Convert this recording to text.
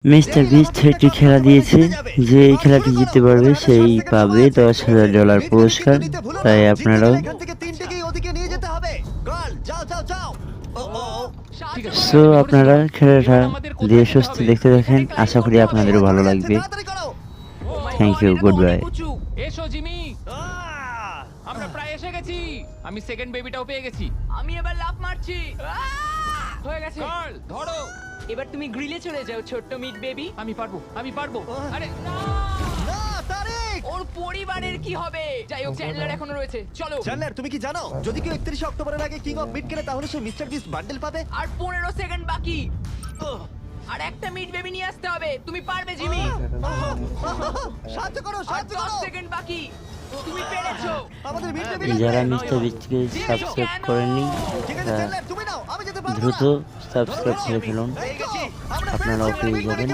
Mister beast একটি খেলা দিয়েছে, যে এই খেলাটি জিততে পারবে সেই পাবে $10,000 পুরস্কার। তাই আপনারাও সো আপনারা খেলাটা দিয়ে স্বস্তি দেখতে দেখেন। আশা করি আপনাদেরও ভালো লাগবে। Thank you, good bye. এসো জিমি, আমরা প্রায় এসে গেছি। আমি সেকেন্ড বেবিটাও পেয়ে গেছি। আমি এবার লাফ মারছি। হয়ে গেছে। গার্ল ধরো। এবার তুমি গ্রিলে চলে যাও ছোট্ট মিট বেবি। আমি পারবো, আমি পারবো। আরে না, ওর পরিবারের কি হবে? যাই হোক, চ্যান্ডলার এখনো রয়েছে। চলো। জানলার, তুমি কি জানো যদি কেউ 31 অক্টোবরের আগে কিং অফ মিট কেনে তাহলে সে মিস্টার বিস্ট বান্ডেল পাবে? আর 15 সেকেন্ড বাকি। আর একটা মিট বেবি নিয়ে আসতে হবে। তুমি পারবে জিমি। সাহায্য করো, আর সাহায্য 10 করো। সেকেন্ড বাকি। তুমি পেরেছো। আমাদের মিট বেবি যারা মিস্টার বিস্টকে সাবস্ক্রাইব করেননি ঠিক আছে তারা জানলার, তুমি নাও, আমি যেতে পারবো দ্রুত না। সাবস্ক্রাইব করে ফেলুন, এই গেছি, আমরা আপনারাও পেয়ে যাবেন।